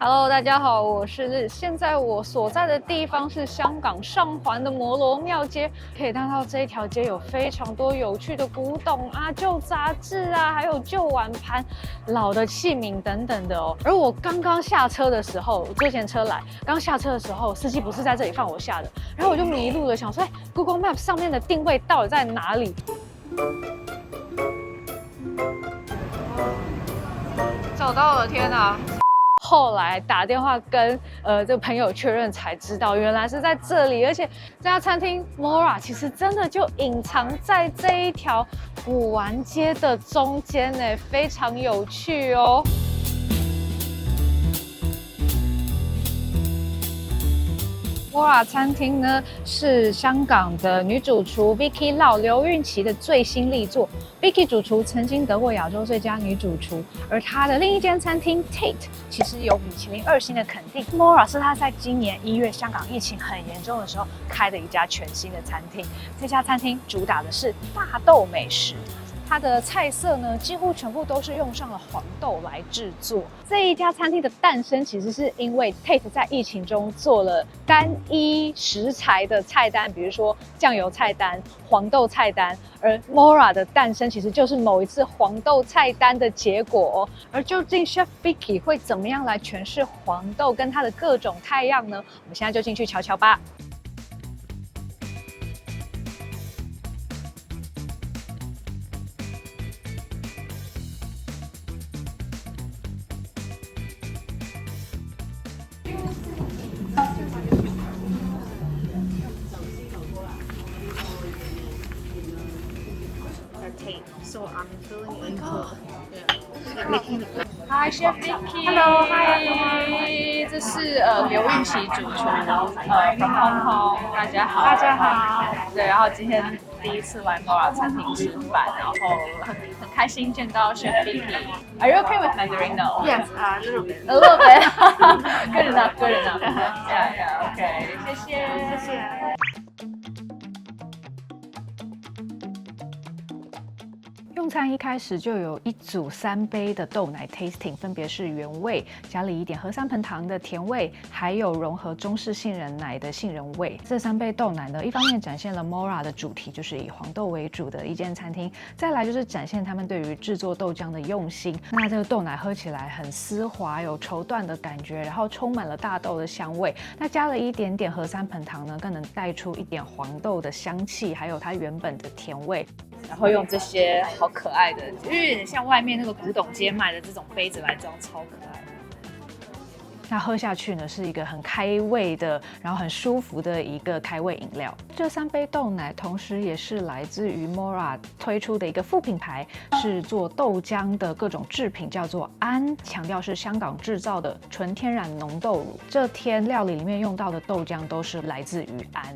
Hello， 大家好，现在我所在的地方是香港上环的摩罗庙街，可以看到这一条街有非常多有趣的古董啊、旧杂志啊，还有旧碗盘、老的器皿等等的哦。而我刚刚下车的时候，我坐前车来，刚下车的时候，司机不是在这里放我下的，然后我就迷路了，想说，Google Map 上面的定位到底在哪里？找到了，天哪！后来打电话跟这个朋友确认才知道，原来是在这里，而且这家餐厅 Mora 其实真的就隐藏在这一条古玩街的中间呢，非常有趣哦。Mora 餐厅呢是香港的女主厨 Vicky Lau 刘韵琪的最新力作。Vicky 主厨曾经得过亚洲最佳女主厨，而她的另一间餐厅 Tate 其实有米其林2星的肯定。Mora 是她在今年1月香港疫情很严重的时候开的一家全新的餐厅。这家餐厅主打的是大豆美食。它的菜色呢，几乎全部都是用上了黄豆来制作。这一家餐厅的诞生，其实是因为 Tate 在疫情中做了单一食材的菜单，比如说酱油菜单、黄豆菜单，而 Mora 的诞生其实就是某一次黄豆菜单的结果哦。而究竟 Chef Vicky 会怎么样来诠释黄豆跟它的各种态样呢？我们现在就进去瞧瞧吧。So I'm filling in for making the Hi Chef Vicky。 Hello, hi. 这是刘韵琪主厨from Hong Kong。大家好。大家好。对，然后今天第一次来 Mora 餐厅吃饭，然后很开心见到 Chef Vicky。Are you okay with Mandarin? No. Yes, a little bit. A little bit. Good enough. Good enough. Yeah, yeah. Okay. 谢谢。谢谢。用餐一开始就有一组3杯的豆奶 tasting， 分别是原味，加了一点和三盆糖的甜味，还有融合中式杏仁奶的杏仁味。这3杯豆奶呢，一方面展现了 Mora 的主题，就是以黄豆为主的一间餐厅；再来就是展现他们对于制作豆浆的用心。那这个豆奶喝起来很丝滑，有绸缎的感觉，然后充满了大豆的香味。那加了一点点和三盆糖呢，更能带出一点黄豆的香气，还有它原本的甜味。然后用这些好可爱的，就有点像外面那个古董街卖的这种杯子来装，超可爱的。那喝下去呢，是一个很开胃的，然后很舒服的一个开胃饮料。这3杯豆奶同时也是来自于 Mora 推出的一个副品牌，是做豆浆的各种制品，叫做安，强调是香港制造的纯天然浓豆乳。这天料理里面用到的豆浆都是来自于安。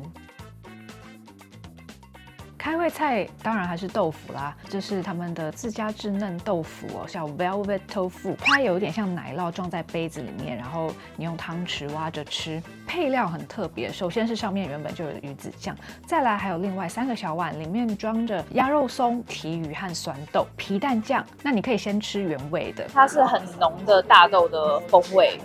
开胃菜当然还是豆腐啦，这是他们的自家制嫩豆腐哦，叫 Velvet Tofu， 它有点像奶酪装在杯子里面，然后你用汤匙挖着吃。配料很特别，首先是上面原本就有鱼子酱，再来还有另外3个小碗，里面装着鸭肉松、提鱼和酸豆、皮蛋酱。那你可以先吃原味的，它是很浓的大豆的风味。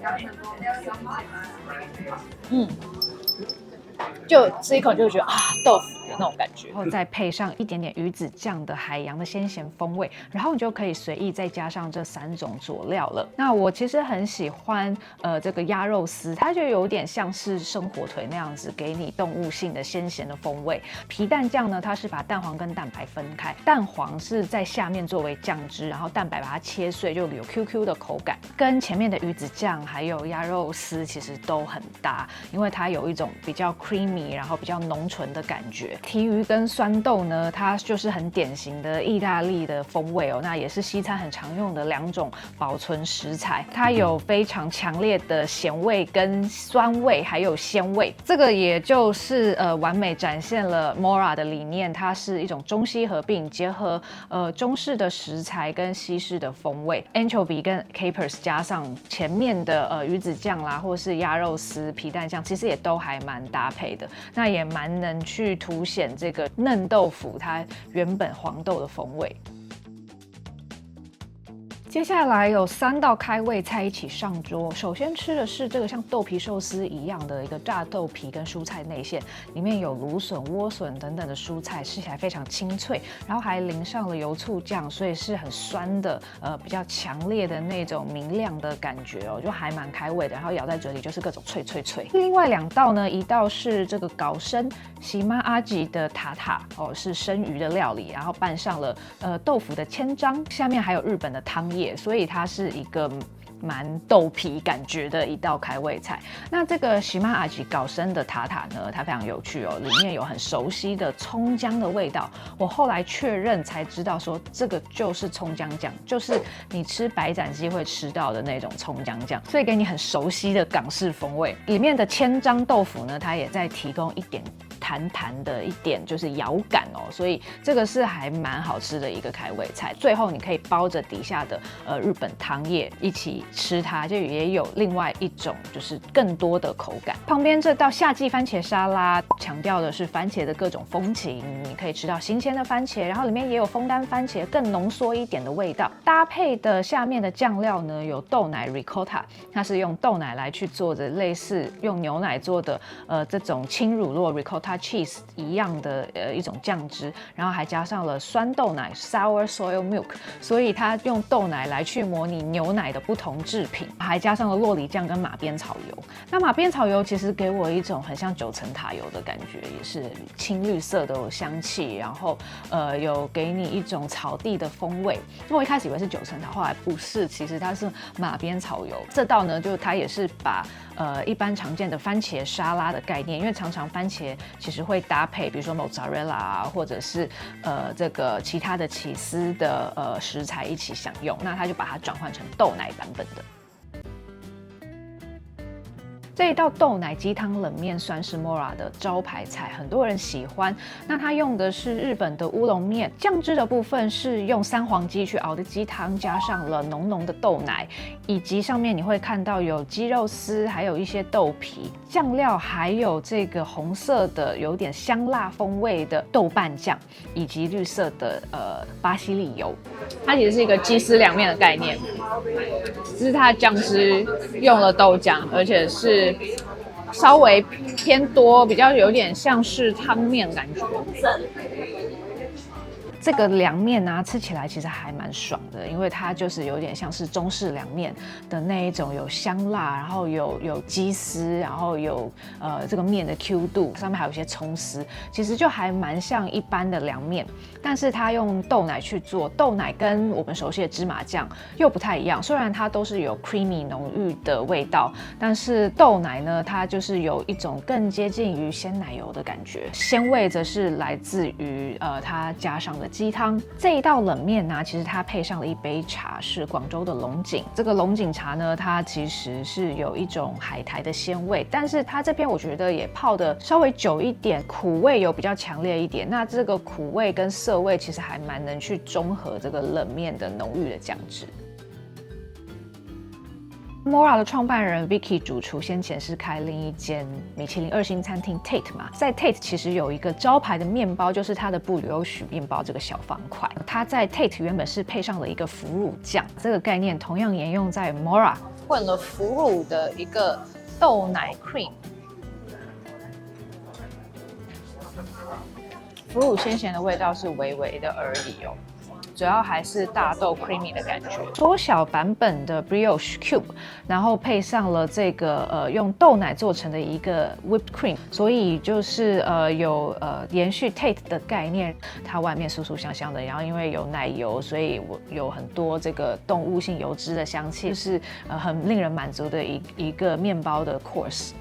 就吃一口就会觉得豆腐的那种感觉，然后再配上一点点鱼子酱的海洋的鲜咸风味，然后你就可以随意再加上这3种佐料了。那我其实很喜欢这个鸭肉丝，它就有点像是生火腿那样子，给你动物性的鲜咸的风味。皮蛋酱呢，它是把蛋黄跟蛋白分开，蛋黄是在下面作为酱汁，然后蛋白把它切碎，就有 QQ 的口感，跟前面的鱼子酱还有鸭肉丝其实都很搭，因为它有一种比较 creamy， 然后比较浓醇的感觉。提鱼跟酸豆呢，它就是很典型的意大利的风味哦，那也是西餐很常用的2种保存食材。它有非常强烈的咸味跟酸味，还有鲜味。这个也就是完美展现了 Mora 的理念，它是一种中西合并，结合中式的食材跟西式的风味。Anchovy 跟 capers 加上前面的鱼子酱啦，或是鸭肉丝、皮蛋酱，其实也都还蛮搭配的。那也蛮能去凸显这个嫩豆腐它原本黄豆的风味。接下来有3道开胃菜一起上桌。首先吃的是这个像豆皮寿司一样的一个炸豆皮跟蔬菜内馅，里面有芦笋、莴笋等等的蔬菜，吃起来非常清脆，然后还淋上了油醋酱，所以是很酸的，比较强烈的那种明亮的感觉哦，就还蛮开胃的。然后咬在嘴里就是各种脆脆脆。另外2道呢，一道是这个搞生喜妈阿吉的塔塔哦，是生鱼的料理，然后拌上了豆腐的千张，下面还有日本的汤叶，所以它是一个蛮豆皮感觉的一道开胃菜。那这个喜妈阿吉搞生的塔塔呢，它非常有趣哦，里面有很熟悉的葱姜的味道。我后来确认才知道说，这个就是葱姜酱，就是你吃白斩鸡会吃到的那种葱姜酱，所以给你很熟悉的港式风味。里面的千张豆腐呢，它也在提供一点弹弹的一点就是咬感哦，所以这个是还蛮好吃的一个开胃菜。最后你可以包着底下的日本汤叶一起吃它，就也有另外一种就是更多的口感。旁边这道夏季番茄沙拉强调的是番茄的各种风情，你可以吃到新鲜的番茄，然后里面也有风干番茄更浓缩一点的味道。搭配的下面的酱料呢有豆奶 ricotta， 它是用豆奶来去做的类似用牛奶做的这种轻乳酪 ricotta cheese 一样的一种酱汁，然后还加上了酸豆奶 sour soy milk， 所以它用豆奶来去模拟牛奶的不同制品，还加上了酪梨酱跟马鞭草油。那马鞭草油其实给我一种很像9层塔油的感觉，也是青绿色的香气，然后有给你一种草地的风味。那我一开始以为是9层塔，后来不是，其实它是马鞭草油。这道呢，就它也是把一般常见的番茄沙拉的概念，因为常常番茄其实会搭配，比如说 mozzarella 啊，或者是这个其他的起司的食材一起享用，那它就把它转换成豆奶版本的。这一道豆奶鸡汤冷面算是 Mora 的招牌菜，很多人喜欢。那它用的是日本的乌龙面，酱汁的部分是用3黄鸡去熬的鸡汤，加上了浓浓的豆奶，以及上面你会看到有鸡肉丝，还有一些豆皮。酱料还有这个红色的有点香辣风味的豆瓣酱，以及绿色的巴西利油。它其实是一个鸡丝凉面的概念，只是它的酱汁用了豆浆，而且是稍微偏多，比较有点像是汤面感觉。这个凉面啊，吃起来其实还蛮爽的，因为它就是有点像是中式凉面的那一种，有香辣，然后有鸡丝，然后有这个面的 Q 度，上面还有一些葱丝，其实就还蛮像一般的凉面。但是它用豆奶去做，豆奶跟我们熟悉的芝麻酱又不太一样，虽然它都是有 creamy 浓郁的味道，但是豆奶呢，它就是有一种更接近于鲜奶油的感觉，鲜味则是来自于它加上的鸡汤。这一道冷面呢，其实它配上了一杯茶，是广州的龙井。这个龙井茶呢，它其实是有一种海苔的鲜味，但是它这边我觉得也泡的稍微久一点，苦味有比较强烈一点。那这个苦味跟涩味其实还蛮能去中和这个冷面的浓郁的酱汁。Mora 的创办人 Vicky 主厨先前是开另一间米其林2星餐厅 Tate 嘛，在 Tate 其实有一个招牌的面包，就是它的布里欧许面包这个小方块，它在 Tate 原本是配上了一个腐乳酱，这个概念同样沿用在 Mora， 混了腐乳的一个豆奶 cream， 腐乳鲜咸的味道是微微的而已哦。主要还是大豆 creamy 的感觉，缩小版本的 brioche cube， 然后配上了这个用豆奶做成的一个 whipped cream， 所以就是有延续 Tate 的概念，它外面酥酥香香的，然后因为有奶油，所以我有很多这个动物性油脂的香气，就是很令人满足的一个面包的 course。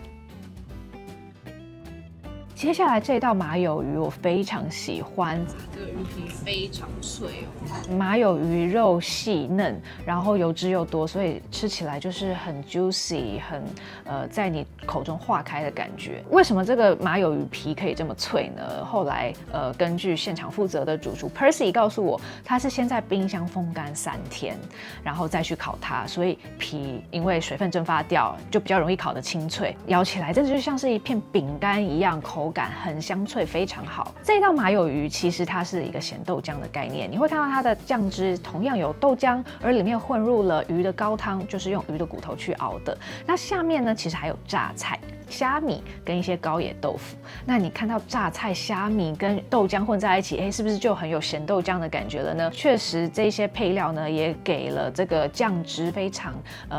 接下来这道马友鱼我非常喜欢，这个鱼皮非常脆哦。马友鱼肉细嫩，然后油脂又多，所以吃起来就是很 juicy， 很在你口中化开的感觉。为什么这个马友鱼皮可以这么脆呢？后来根据现场负责的主厨 Percy 告诉我，他是先在冰箱风干3天，然后再去烤它，所以皮因为水分蒸发掉，就比较容易烤得清脆，咬起来真的就像是一片饼干一样，口感很香脆，非常好。这一道麻油鱼其实它是一个咸豆浆的概念，你会看到它的酱汁同样有豆浆，而里面混入了鱼的高汤，就是用鱼的骨头去熬的。那下面呢，其实还有榨菜、虾米跟一些高野豆腐。那你看到榨菜、虾米跟豆浆混在一起，是不是就很有咸豆浆的感觉了呢？确实，这些配料呢也给了这个酱汁非常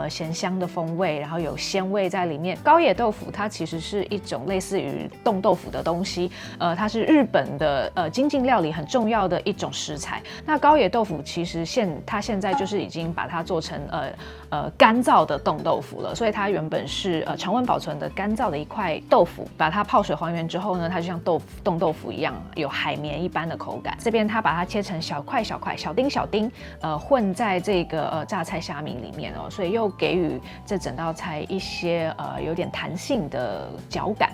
咸香的风味，然后有鲜味在里面。高野豆腐它其实是一种类似于冻豆腐的东西，它是日本的精进料理很重要的一种食材。那高野豆腐其实它现在就是已经把它做成干燥的冻豆腐了，所以它原本是常温保存的干燥的一块豆腐，把它泡水还原之后呢，它就像冻豆腐一样，有海绵一般的口感。这边它把它切成小块、小丁，混在这个榨菜虾米里面哦，所以又给予这整道菜一些有点弹性的嚼感。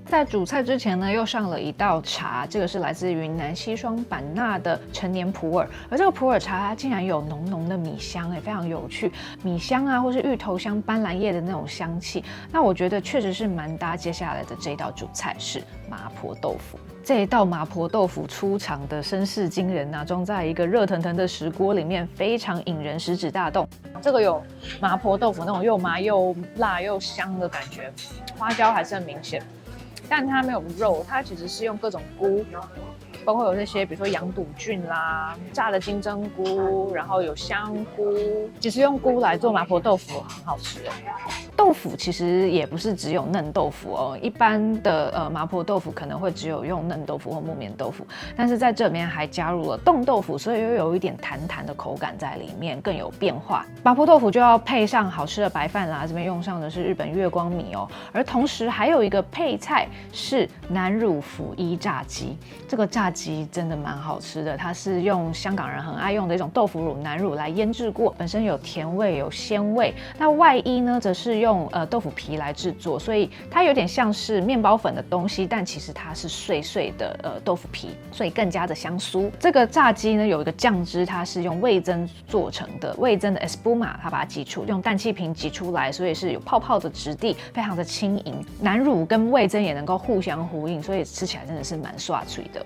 在主菜之前呢，又上了一道茶，这个是来自云南西双版纳的陈年普洱，而这个普洱茶它竟然有浓浓的米香，非常有趣，米香啊，或是芋头香、斑斓叶的那种香气。那我觉得确实是蛮搭接下来的这一道主菜是麻婆豆腐。这一道麻婆豆腐出场的声势惊人啊，装在一个热腾腾的石锅里面，非常引人食指大动。这个有麻婆豆腐那种又麻又辣又香的感觉，花椒还是很明显。但它没有肉，它其实是用各种菇，包括有这些，比如说羊肚菌啦、炸的金针菇，然后有香菇，其实用菇来做麻婆豆腐很好吃。豆腐其实也不是只有嫩豆腐哦，一般的麻婆豆腐可能会只有用嫩豆腐或木棉豆腐，但是在这里面还加入了冻豆腐，所以又有一点弹弹的口感在里面，更有变化。麻婆豆腐就要配上好吃的白饭啦，这边用上的是日本月光米哦，而同时还有一个配菜是南乳辅一炸鸡，这个炸鸡真的蛮好吃的，它是用香港人很爱用的一种豆腐乳南乳来腌制过，本身有甜味有鲜味，那外衣呢则是用豆腐皮来制作，所以它有点像是面包粉的东西，但其实它是碎碎的豆腐皮，所以更加的香酥。这个炸鸡呢有一个酱汁，它是用味噌做成的，味噌的 espuma 它把它挤出，用氮气瓶挤出来，所以是有泡泡的质地，非常的轻盈。南乳跟味噌也能够互相呼应，所以吃起来真的是蛮刷脆的。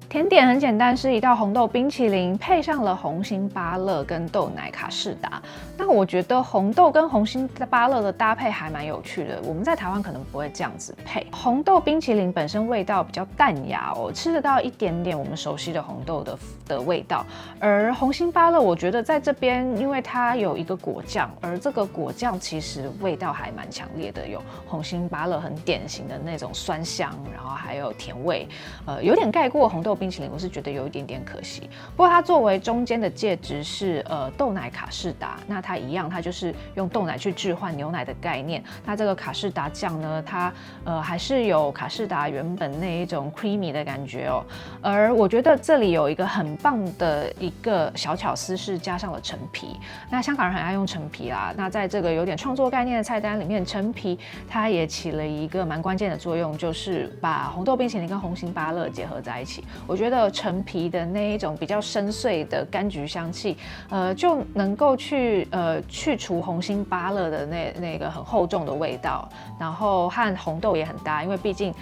甜点很简单，是一道红豆冰淇淋，配上了红心芭乐跟豆奶卡士达。那我觉得红豆跟红心芭乐的搭配还蛮有趣的，我们在台湾可能不会这样子配。红豆冰淇淋本身味道比较淡雅哦，吃得到一点点我们熟悉的红豆的味道。而红心芭乐，我觉得在这边，因为它有一个果酱，而这个果酱其实味道还蛮强烈的，有红心芭乐很典型的那种酸香，然后还有甜味，有点盖过红豆冰淇淋，我是觉得有一点点可惜。不过它作为中间的介质是豆奶卡士达，那它一样，它就是用豆奶去置换牛奶的概念。那这个卡士达酱呢，它还是有卡士达原本那一种 creamy 的感觉哦。而我觉得这里有一个很棒的一个小巧思是加上了陈皮。那香港人很爱用陈皮啦，那在这个有点创作概念的菜单里面，陈皮它也起了一个蛮关键的作用，就是把红豆冰淇淋跟红心芭乐结合在一起。我觉得陈皮的那一种比较深邃的柑橘香气，就能够去除红心芭乐的那个很厚重的味道，然后和红豆也很搭，因为毕竟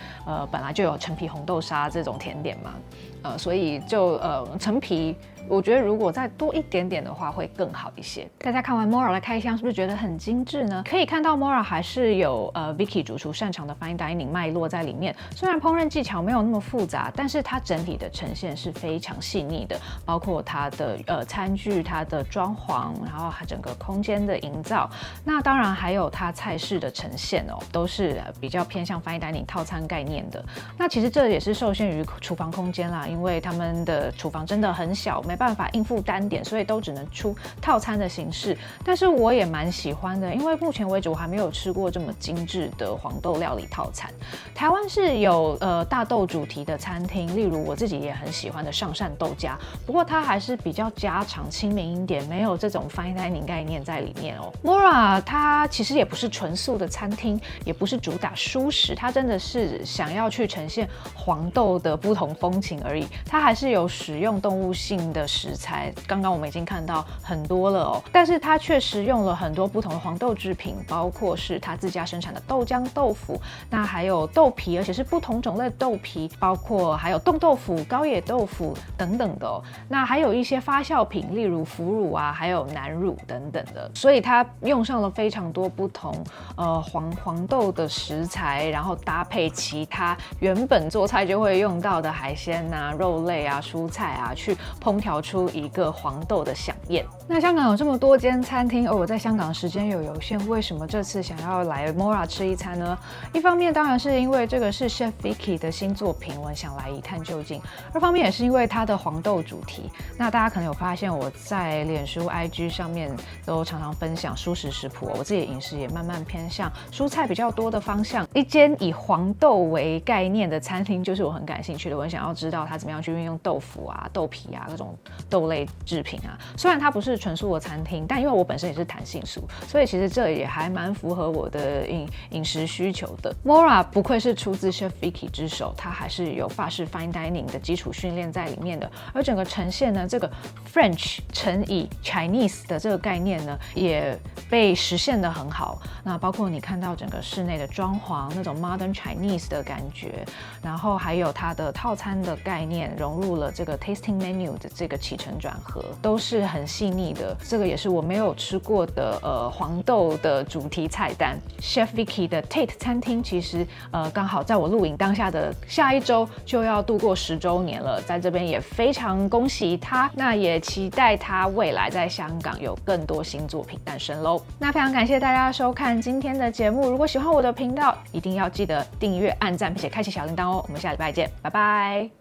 本来就有陈皮红豆沙这种甜点嘛，所以就陈皮。我觉得如果再多一点点的话会更好一些。大家看完 Mora 的开箱是不是觉得很精致呢？可以看到 Mora 还是有Vicky 主厨擅长的 Fine Dining 脉络在里面。虽然烹饪技巧没有那么复杂，但是它整体的呈现是非常细腻的，包括它的餐具、它的装潢，然后它整个空间的营造。那当然还有它菜式的呈现哦，都是比较偏向 Fine Dining 套餐概念的。那其实这也是受限于厨房空间啦，因为他们的厨房真的很小，没办法应付单点，所以都只能出套餐的形式。但是我也蛮喜欢的，因为目前为止我还没有吃过这么精致的黄豆料理套餐。台湾是有大豆主题的餐厅，例如我自己也很喜欢的上善豆家，不过它还是比较家常亲民一点，没有这种 fine dining 概念在里面哦。Mora 它其实也不是纯素的餐厅，也不是主打蔬食，它真的是想要去呈现黄豆的不同风情而已。它还是有使用动物性的的食材，刚刚我们已经看到很多了哦，但是它确实用了很多不同的黄豆制品，包括是它自家生产的豆浆豆腐，那还有豆皮，而且是不同种类的豆皮，包括还有冻豆腐、高野豆腐等等的哦。那还有一些发酵品，例如腐乳啊，还有南乳等等的，所以它用上了非常多不同黄豆的食材，然后搭配其他原本做菜就会用到的海鲜啊、肉类啊、蔬菜啊，去烹调出一个黄豆的飨宴。那香港有这么多间餐厅，而我在香港的时间有限，为什么这次想要来 Mora 吃一餐呢？一方面当然是因为这个是 Chef Vicky 的新作品，我想来一探究竟；二方面也是因为它的黄豆主题。那大家可能有发现，我在脸书、IG 上面都常常分享蔬食食谱，我自己的饮食也慢慢偏向蔬菜比较多的方向。一间以黄豆为概念的餐厅，就是我很感兴趣的，我很想要知道它怎么样去运用豆腐啊、豆皮啊各种豆类制品啊。虽然它不是纯素的餐厅，但因为我本身也是弹性素，所以其实这也还蛮符合我的饮食需求的。Mora 不愧是出自 Chef Vicky 之手，它还是有法式 Fine Dining 的基础训练在里面的，而整个呈现呢，这个 French 乘以 Chinese 的这个概念呢，也被实现得很好。那包括你看到整个室内的装潢，那种 Modern Chinese 的感觉，然后还有它的套餐的概念，融入了这个 Tasting Menu 的这个起承转合，都是很细腻的。这个也是我没有吃过的黄豆的主题菜单。Chef Vicky 的 Tate 餐厅其实刚好在我录影当下的下一周就要度过10周年了，在这边也非常恭喜他，那也期待他未来在香港有更多新作品诞生喽。那非常感谢大家收看今天的节目，如果喜欢我的频道，一定要记得订阅、按赞，并且开启小铃铛哦。我们下礼拜见，拜拜。